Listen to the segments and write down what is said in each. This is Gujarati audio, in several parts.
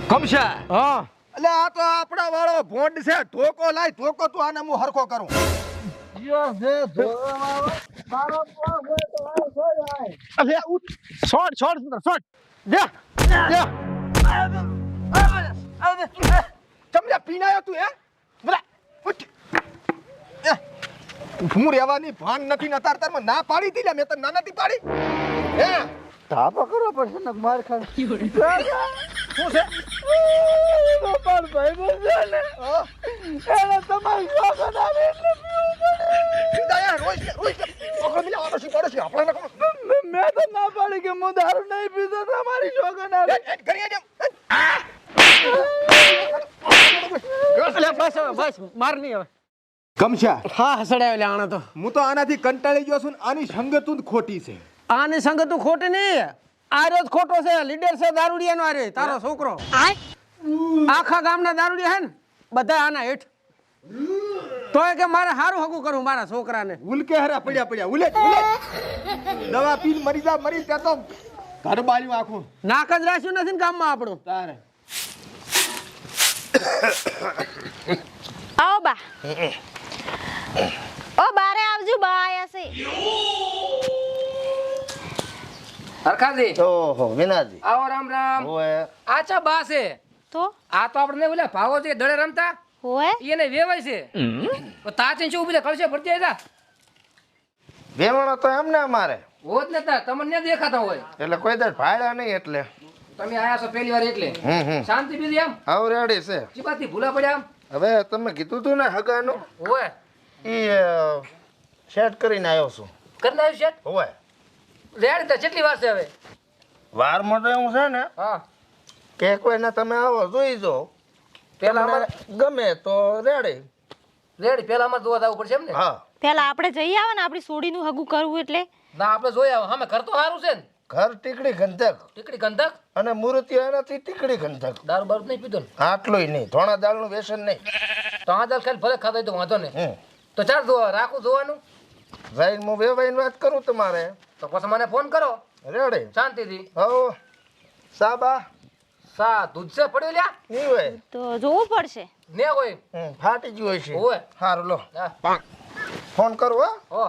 કમશા હા એટલે આ તો આપણા વાળો ભોંડ છે ઢોકો લાય ઢોકો તું આને હું હરખો કરું અલે ઉઠ છોડ છોડ દે ચમલા પીનાયો તું હે બરા ઉઠ હું રહેવાની ભાન નથી નતાર તારમાં ના પાડી દી લે મેં તો ના નથી પાડી હે ધાપા કરો પડશે ને માર ખાન શું છે ગોપાલ ભાઈ બોલશે ને એને તમારી શોખન આવે એટલે દયા રોજ ઓકો મિલા વાળો છે આપણે મેં તો ના પાડી કે હું દારૂ નહીં પીતો તમારી શોખન આવે કરી દે બસ માર નહીં હવે કમશા હા હસડાયો લે આણે તો હું તો આનાથી કંટાળી ગયો છું ને આની સંગતું જ ખોટી છે આની સંગત તું ખોટી નહીં આર્યો જ ખોટો છે લીડર છે દારૂડિયાનો આરે તારો છોકરો આખા ગામના દારૂડિયા હે ને બધા આના હેઠ તોય કે મારે સારું હગું કરું મારા છોકરાને ઉલકે હરા પડ્યા ઉલે દવા પીને મરી ત્યાં તો ઘર બાર્યું આખું નાક જ રાખ્યું નથી ને ગામમાં આપણું તારે આવો બા ઓ બારે આવજો બા આયા છે હરખાજી ઓહો વિનાજી આવો રામ રામ ઓય આ ચા બા છે તો આ તો આપણે ઓલા ભાવો છે દડે રમતા હોય એને વેવાય છે તો તાચીન શું બીજા કળશે ભરતી આવ્યા વેવણો તો એમને અમારે હોત ને તા તમને ન દેખાતા હોય એટલે કોઈ દર ભાડ્યા નહીં એટલે તમે આયા છો પહેલી વાર એટલે શાંતિ બીજી આમ આવ રેડી છે ચીબાથી ભૂલા પડ્યા આમ હવે તમે કીધું તું ને હગાનું હોય ઈ સેટ કરીને આવ્યો છું કરી નાખ્યું છે હોય રેડ તો કેટલી વાર છે હવે વાર માટે એવું છે ને હા કે કોઈને તમે આવો જોઈ જો પેલા તમને ગમે તો રેડી રેડ પેલા અમારે જોવા જવું પડશે એમ ને હા પેલા આપણે જઈ આવો ને આપણી સોડીનું હગું કરવું એટલે ના આપણે જોઈ આવો અમે ઘર તો સારું છે ને ઘર ટીકડી ગંધક ટીકડી ગંધક અને મૂર્તિ એનાથી ટીકડી ગંધક દારૂ બારૂ નહીં પીધો ને આટલું નહીં ધોણા દાળનું વ્યસન નહીં તો આ દાલ ખાલી ભલે ખાતા હોય તો વાંધો નહીં તો ચાલ જોવા રાખું જોવાનું જઈને હું વેવાઈને વાત કરું તમારે તો પછી મને ફોન કરો રેડી શાંતિથી હો સાબા સા દૂધ છે પડ્યું લ્યા નહીં હોય તો જોવું પડશે ને હોય ફાટી ગયું હોય છે હોય સારું લો હા ફોન કરું હો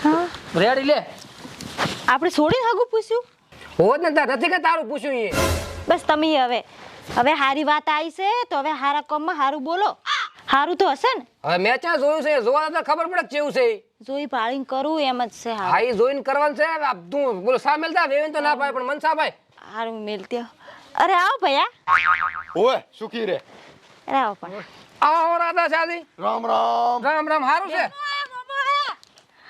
હા રેડી લે આપણે સોડીનું હગું પૂછ્યું હોત ને તાર નથી કે તારું પૂછ્યું એ બસ તમે હવે હારી વાત આવી છે તો હવે હારા કામમાં હારું બોલો હારું તો હશે ને હવે મેં ક્યાં જોયું છે જોવા તો ખબર પડે કે કેવું છે ઈ. જોઈ પાળીને કરવું એમ જ છે હા ઈ જોઈને કરવાનું છે હવે આ તું બોલો સામેલ થા વેવીને તો ના પાય પણ મન સા ભાઈ હારું મેલતી આવો. અરે આવો ભૈયા ઓય સુખી રે અરે આવો પણ આવો રાધા શાદી રામ રામ રામ રામ હારું છે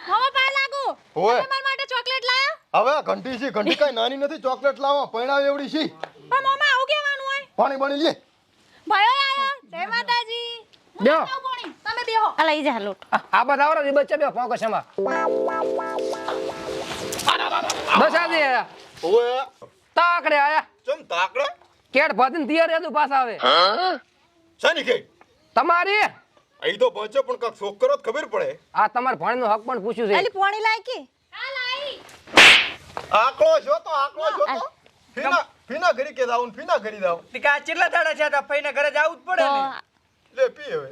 મામા પાય લાગુ ઓય મારા માટે ચોકલેટ લાયા હવે ઘંટી છે ઘંટી કઈ નાની નથી ચોકલેટ લાવો પૈણાવ એવડી છે પણ મામા આવું કેવાનું હોય પાણી બની લે ભાઈઓ આયા જય માતાજી બેહો તમે બેહો આ લઈ જા લોટ આ બધા આવરા બચ્ચા બે ફોકસ એમાં બસ આજી આયા ઓય તાકડે આયા ચમ તાકડે કેટ ભાદીને તૈયાર રહેતું પાછા આવે સાની કે તમારી અહીં તો પહોંચે પણ કાક છોકરો ખબર પડે આ તમાર ભાણીનો હક પણ પૂછ્યું છે અલી પાણી લાય કે આકળો છો તો ફીના ઘરી કે દાઉન ફીના ઘરી દાઉ ટીકા કેટલા દાડા છે તો ફઈને ઘરે જવું જ પડે તો ને લે પી હવે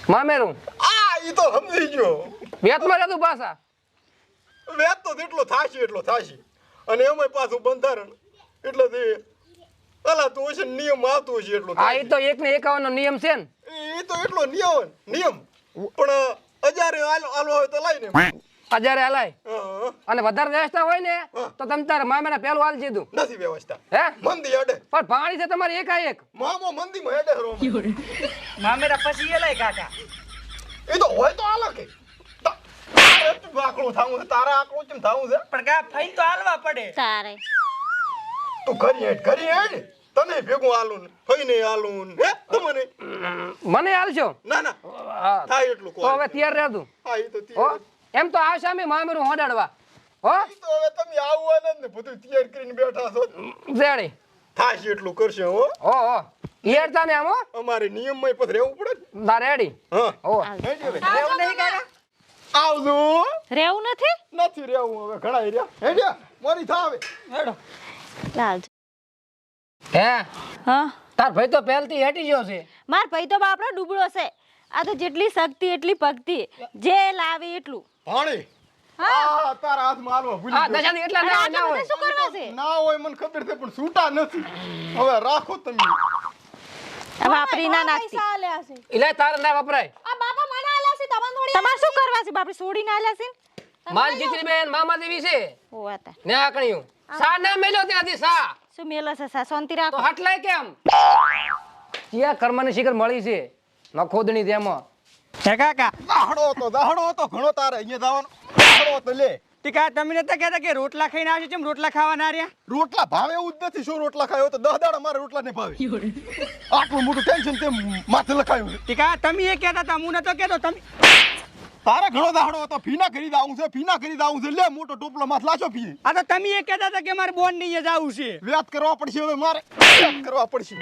મામેરું આ ઈ તો સમજી ગયો વેતમાં રહેતું પાછા વેત તો જેટલો થાશે અને એમાંય પાછું બંધારણ એટલે તે અલા તો છે નિયમ આવતો છે એટલો આ ઈ તો 1 ને 51 નો નિયમ છે ને એ તો એટલો નિયમ પણ હજારે આલો હોય તો લાઈને હજારે હલાય હા, અને વધારે વ્યવસ્થા હોય ને તો તમે તારે મામેના પેલું હાલ દીધું નથી વ્યવસ્થા હે મંદી અડે પણ પાણી છે તમારી એકાએક મામો મંદીમાં હેડે હરો મામેરા પછી એ લઈ કાકા એ તો હોય તો આલો કે આકડું થાવું છે તારા આકડું કેમ થાવું છે પણ કા ફઈને તો હાલવા પડે તારે તું ઘરી હેડ તને ભેગું આલું ને ફઈને આલું હે તમને મને હાલશો ના હા. થાય એટલું તો હવે કોઈ તૈયાર રહેતું હા ઈ તો હો તૈયાર એમ તો આવશે અમે મામેરું હોડાડવા હો ઈ તો હવે તમે આવવાના જ ને બધું તૈયાર કરીને બેઠા છો જેડી થાશે એટલું કરશે હો હો ઈયરતા ને આમ હો અમારે નિયમમાં પછી રહેવું પડે ને. ના રેડી હા હો હેડજો હવે. એવું નહીં કાકા આવજો રહેવું નથી નથી રહેવું હવે ઘણા રહ્યા હેડ્યા મોરી થાવે હેડો લાલ હે હા તાર ભાઈ તો પહેલથી હેટી ગયો છે. માર ભાઈ તો બાપડો ડૂબળો છે. આ તો જેટલી શક્તિ એટલી ભક્તિ, જે લાવે એટલું. ભાણી આ તારા હાથમાં હાલવા ભૂલી આ ગયો. દશાની એટલા અને ના આટલા હોય. બધા શું કરવા છે? ના હોય મને ખબર છે પણ છૂટા નથી. હવે રાખો તમે. આ વાપરી ના નાખતી. એટલે તારે ના વપરાય. તમારે શું કરવા છે? બાપડી છોડી ના આલ્યા છે? મારી જીતરી બેન મામા દેવી છે ઓ હતા. ને આકણ્યું સા ના મેલ્યો ત્યાંથી સા શું મેલો છે સા? શાંતિ તો રાખો. હટલાય કેમ? ત્યાં કર્મની શિખર મળી છે નખોદણી તેમાં. હે કાકા દાહડો હતો ઘણો તારે અહીંયા જવાનો. દાહડો તો લે. ટીકા તમે નતા કહેતા કે રોટલા ખાઈને આવશે, કેમ રોટલા ખાવા ના રહ્યા? રોટલા ભાવે એવું જ નથી. શું રોટલા ખાયો તો 10 દાડા મારે રોટલા ને ભાવે. આટલું મોટું ટેન્શન તે માથે લખાયું. ટીકા તમે એ કહેતા હતા, હું નતો કહેતો. તમે તારે ઘણો દાહડો હતો. ફીના કરી દાવું છે, ફીના કરી દાવું છે. લે મોટો ટોપલો માથ લાચો ફી. આ તો તમે એ કહેતા હતા કે મારે બોન ની જવું છે. વ્યાત કરવા પડશે હવે મારે. વ્યાત કરવા પડશે.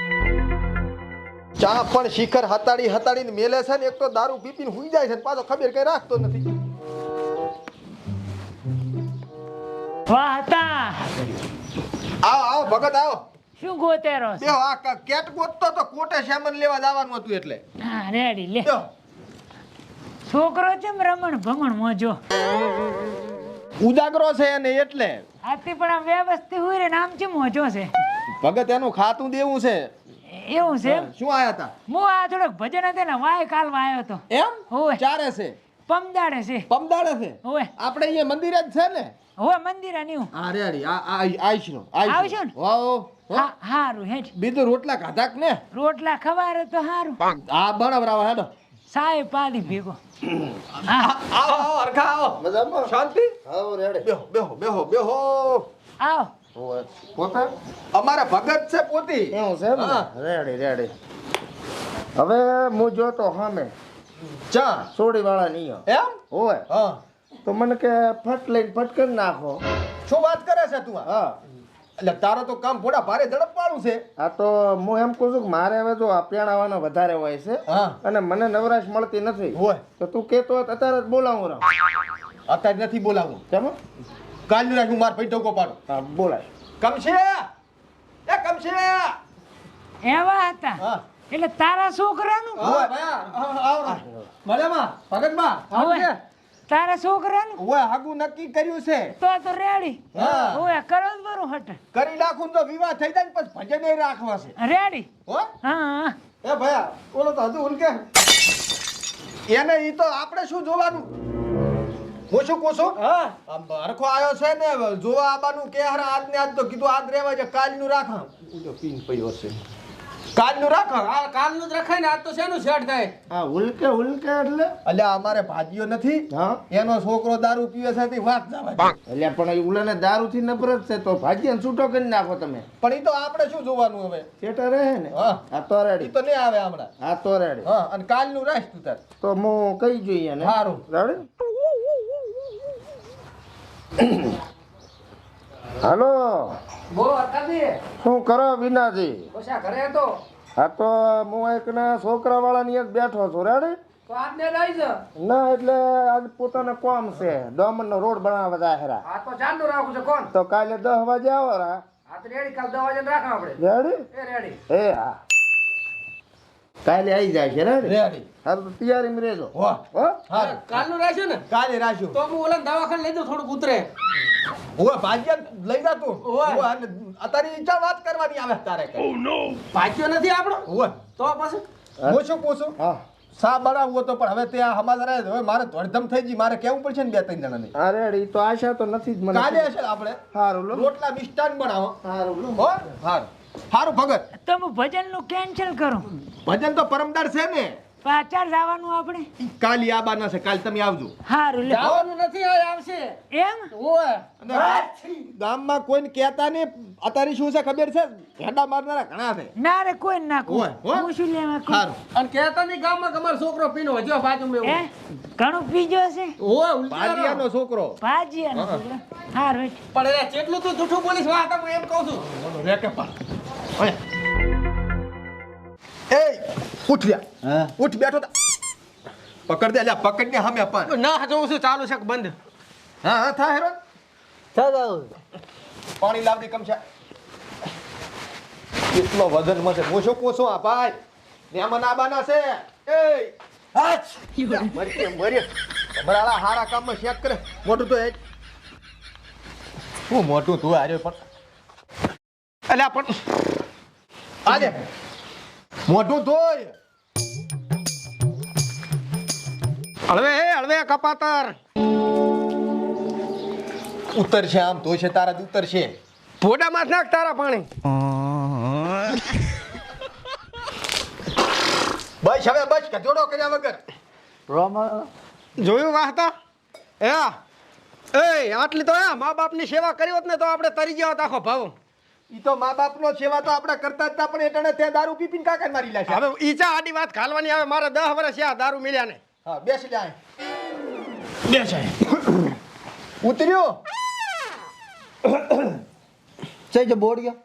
ચા પણ શિખર હતાડીને મેલે છે ને. એક તો દારૂ પીપીને હુઈ જાય છે ને પાછો ખબર કઈ રાખતો નથી. વાહ હતા આવો ભગત આવો. શું ગોતેરો છે? બેહો આ કેટ ગોતતો તો કોટે સામાન લેવા જવાનું હતું એટલે. હા રેડી લે. બેહો. છોકરો છે રમણ ભમણ મોજો ઉજાગરો છે એને એટલે. આથી પણ આ વ્યવસ્થિત હોય રે નામ છે મોજો છે. ભગત એનું ખાતું દેવું છે. એવું છે એમ? શું આયા તા? હું આ થોડોક ભજન હતો ને વાય કાલ વાયો હતો. એમ હોવે. ચારે છે પમદાડે છે. પમદાડે છે. હોવે આપણે અહીંયા મંદિર જ છે ને. હોવે મંદિર ન્યુ. હા રેડી આઈશનો આવશો ને? વાહ હા હારું હેઠ બીજું રોટલા ખાધા કે ને? રોટલા ખવારે તો હારું. હા બનાવરાવા હેડો. સાહેબ પાડી ભેગો. હા આવો અરખા આવો. મજામાં શાંતિ? આવો રેડી. બેહો બેહો બેહો બેહો. આવ. પોતા અમારા ભગત છે પોતી. એવું છે ને? રેડી. હવે હું જોતો સામે ચા સોડી વાળા નહીં એમ હોય. હા તો મને કે ફટ લઈને ફટ કરી નાખો. શું વાત કરે છે તું? હા એટલે તારો તો કામ થોડા ભારે ઝડપ વાળું છે. આ તો હું એમ કહું છું કે મારે હવે જો પેણાવાનો વધારે હોય છે અને મને નવરાશ મળતી નથી હોય તો તું કેતો હોત અત્યારે જ બોલાવું રહું. અત્યારે નથી બોલાવું. કેમ? કાલની રાત હું માર ભાઈ ટોકો પાડું. હા બોલાય. કમશે એ કમશે. એવા હતા હા એટલે તારા છોકરાનું હોય ભયા આવો મજામાં ભગતમાં હોવે. તારા છોકરાનું હોય હાગું નક્કી કર્યું છે. તો રેડી. હા. હોવે કરો જ બરું હટ. કરી નાખું તો વિવાહ થઈ જાય ને પછી ભજન એ રાખવા છે. રેડી. હો હા એ ભયા બોલો તો હજુ ઉનકે એને ઈ તો આપણે શું જોવાનું? હું શું કહું છું? હા આમ હરખો આવ્યો છે ને જોવા આવવાનું કે હર આજ ને આજ તો કીધું આજ રહેવા છે. કાલનું રાખા ઉડો પીન પડ્યો છે. કાલનું રાખા. આ કાલનું જ રખાય ને આજ તો શેનું સેટ થાય? હા હુલકે એટલે અલ્યા અમારે ભાજીઓ નથી. હા એનો છોકરો દારૂ પીવે છે તે વાત જવા. એટલે પણ એ ઉલાને દારૂથી નફરત છે તો ભાજીને છૂટો કરી નાખો તમે. પણ ઈ તો આપણે શું જોવાનું હવે? સેટા રહે ને. હા હા તો ઈ રેડી. તો નહીં આવે હમણાં. હા તો રેડી. હા અને કાલનું રાખ તું તાર. તો હું કઈ જોઈએ ને. સારું. રેડી. હાલો બોલો અરકાજી શું કરો વિનાજી? બસ આ ઘરે હતો હા તો હું એક ને છોકરા વાળાની એક બેઠો છું. રેડી. તો આજને જ આવી છે. ના એટલે આજ પોતાને કોમ છે ડામરનો રોડ બનાવવા જાહેરા. આ તો ચાંદનું રાખું છે કોણ? તો કાલે 10 વાગે આવો રા. આ તો રેડી કાલ 10 વાગે રાખા આપણે. રેડી? એ રેડી. એ હા કાલે આવી જાય છે રેડી. રેડી. હારું તો તૈયારીમાં રહેજો. વાહ. હો હા કાલનું રાખ્યું ને કાલે રાખ્યું. તો હું ઓલા દવાખાને લઈ દઉં થોડુંક ઉતરે. ઓય ભાગ્યા લઈ જા તું. ઓય અને અત્યારે ઈચ્છા વાત કરવાની આવે તારે કઈ. પાક્યો નથી આપણો ઓય તો પછી હું શું પૂછું? હા સા બનાવવો તો પણ હવે તે આ હમાસ રહે હવે મારે ધડધમ થઈ ગઈ. મારે કેવું પડશે ને 2-3 જણાને. હા રેડી. તો આશા તો નથી જ મને. કાલે હશે આપણે હારું લો. રોટલા મિષ્ટાન બનાવો. હારું લો. હો હારું હારું ભગત. તો હું ભજનનું કેન્સલ કરું. ભજન તો પરમદાર છે ને. પાછળ જવાનું આપણે. કાલી આબાના છે. કાલ તમે આવજો. હારું લે. જવાનું નથી આ આવશે એમ? ઓય અને ગામમાં કોઈને કહેતા નહીં. અત્યારે શું છે ખબર છે? હેડા મારનારા ઘણા છે. ના રે કોઈ નાખું. ઓય, હો. હું શું લેવા કહું? હારું અને કહેતા નહીં ગામમાં કે અમારો છોકરો પીનો હજો બાજુમાં હે એવું. ઘણું પીજો છે ઓય ઉલટી ભાજીયાનો છોકરો. ભાજી હારું હેઠ. પણ એ કેટલું તું જૂઠું બોલીશ વાત હું એમ કહું છું. રેકે પા ઓય એ ઉઠ લ્યા. હા ઉઠ બેઠો તા. પકડ દે અલ્યા પકડ ને સામે પાન. ના જોઉં છું ચાલુ છે કે બંધ. હા હા થા હેરો પાણી લાવ દે કમશા. કેટલો વજનમાં છે હું શું પૂછું આ ભાઈ મહેમાન આબાના છે એ મરી તમારા હારા કામમાં શેક કરે મોટું તો એક શું મોટું તું આર્યો પણ અલ્યા પણ આજે મોટું ધોય હળવે કપાતર ઉતરશે આમ તો છે તારા જ ઉતરશે ભોડામાં જ નાખ તારા પાણી બસ હવે બસ કચોડો કર્યા વગર જોયું વાહતા એ આટલી તો મા બાપની સેવા કરી હોત ને તો આપણે તરી ગયા હોત આખો ભાવ ઈ તો મા બાપનો સેવા તો આપણે કરતા જ તા પણ એટણે તે દારૂ પીપીને કાકા મારી લાશે હવે ઈચા આડી વાત ખાલવાની આવે મારે 10 વર્ષ આ દારૂ મળ્યા ને હા બેસી જાય ઉતર્યો છે જે બોડ ગયો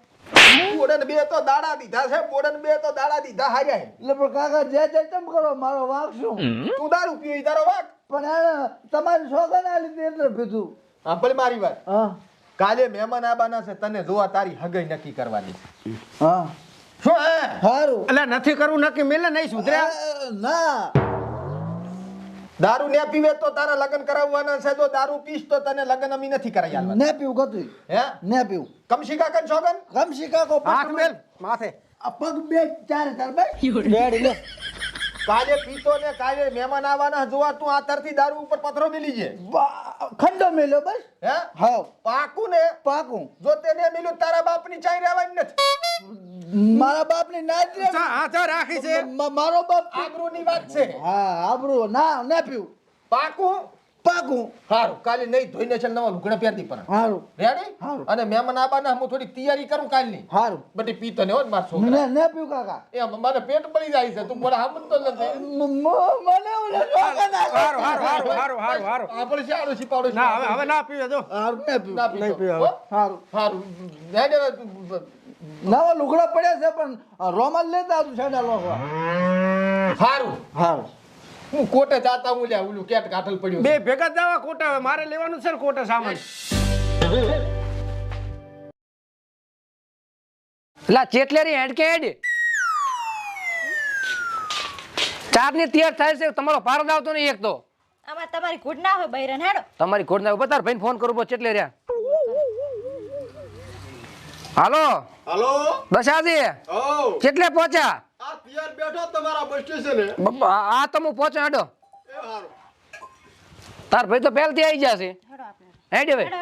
બોડન બે તો દાડા દીધા છે બોડન બે તો દાડા દીધા હાર્યા એટલે પણ કાકા જે ચમ કરો મારો વાંક શું તું દારૂ પીવી તારો વાક પણ એને તમારી સોગન આલી હતી એટલે પીધું હા ભલે મારી વાત હા કાલે મહેમાન આબાના છે તને જોવા તારી હગઈ નક્કી કરવાની હા શું હે સારું એટલે નથી કરવું નક્કી મિલે નહીં સુધર્યા ના દારૂ ને પીવે તો તારા લગ્ન કરાવવાના છે જો દારૂ પીશ તો તને લગ્ન અમે નથી કરાવી આલવાના ને પીવું કતું હે ને પીવું કમશી કાકા છોગન કમસી કાકો હાથ મેલ માથે આ પગ બે ચાર ચાર ભાઈ ડેડી લે કાલે પીતો ને કાલે મહેમાન આવવાના જોવા તું આ તરથી દારૂ ઉપર પથરો મેલી છે ખંડો મેલ્યો બસ હે હા પાકું ને પાકું જો તેને મેલ્યું તારા બાપની ચાઈ રહેવાની નથી મારા બાપની નાચ રે હા રાખી છે મારો બાપ આબરૂની વાત છે હા આબરૂ ના ને પીવું પાકું પાકું હારું કાલે નહીં ધોઈને છે નવા લુગડા પહેરતી પણ હારું રેડી હારું. અને મહેમાન આબાના હું થોડી તૈયારી કરું કાલની હારું બધી પીતો ને હો માર છોકરા ને પીવું કાકા એ મને પેટ પડી જાય છે તું બોલા સમજતો નથી મને ઓલે સોગન હારું આપણે શાળો શીપાડો ના હવે ના પીવે જો હારું ને પીવું ના પીતો પીવે હો? હારું હારું હેડે નવા લુગડા પડ્યા છે પણ રોમાલ લેતા આવતું સાડા લોકવા હારું હારું હું કોટે જાતા હું લ્યા ઓલું કેટ કાઠલ પડ્યું બે ભેગા જવા કોટા હવે મારે લેવાનું છે ને કોટા સામાન લા ચેટલેરી હેડ કે હેડ 4 ની તૈયાર થાય છે તમારો પારો આવતો નહીં એક તો આમાં તમારી ગુડ ના હોય બૈરન હેડો તમારી ખોડ ના બતાર ભાઈને ફોન કરું ચેટલે રહ્યા હાલો હાલો દશાજી ઓ ચેટલે પહોંચ્યા આ પિયર બેઠો તમારા બસ સ્ટેશને આ તો હું પહોંચ્યો હેડો એ હારું તાર ભાઈ તો પહેલથી આવી જશે હેડો આપણે હેડ હવે હેડો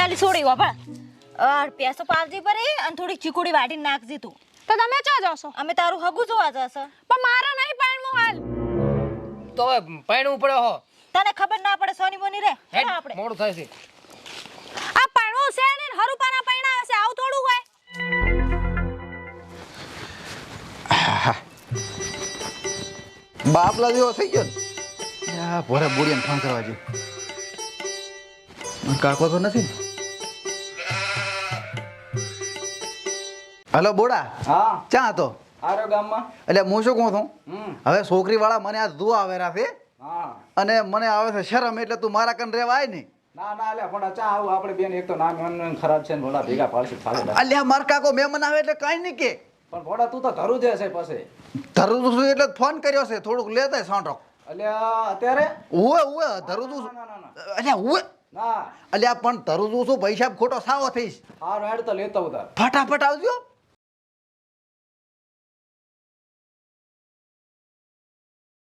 એલી છોડી વાપા પેસો પાલજી પર અને થોડી ચીકુડી વાટીને નાખજી તું તો તમે ચા જાશો અમે તારું હગું જોવા જશે પણ મારા નહીં પાણવું હાલ તો હવે પાણવું પડે હો તને ખબર ના પડે સોની બોની રે હેડ હેડો આપણે મોડું થાય છે આ પાણવું છે ને હરુપાના પૈણા હશે આવું થોડું હોય બાપલા જેવો થઈ ગયો ને આ ભોરે બોડીને ફોન કરવા જો કાકો તો નથી ને હલો બોડા હા ક્યાં હતો આરો ગામમાં એટલે હું શું કહું છું હવે છોકરી વાળા મને આ દુઆ આવેરા છે હા અને મને આવે છે શરમ એટલે તું મારા કન રહેવા આય ને ના ના લે પણ ચા આવું આપણે બેન એક તો નામ મન ખરાબ છે ને ભોળા ભેગા પાડશે ચાલે અલ્યા માર કાકો મહેમાન આવે એટલે કાંઈ નહીં કે પણ ભોળા તું તો ધરું જે છે પછી ધરું છું એટલે ફોન કર્યો છે થોડુંક લેતા સાંટો અલ્યા અત્યારે ઉવે ધરું છું ના ના ના અલ્યા ઉવે ના અલ્યા પણ ધરું છું પૈસા ખોટો સાવો થઈશ હારું હેડ તો લેતો ઉધાર ફટાફટ આવજો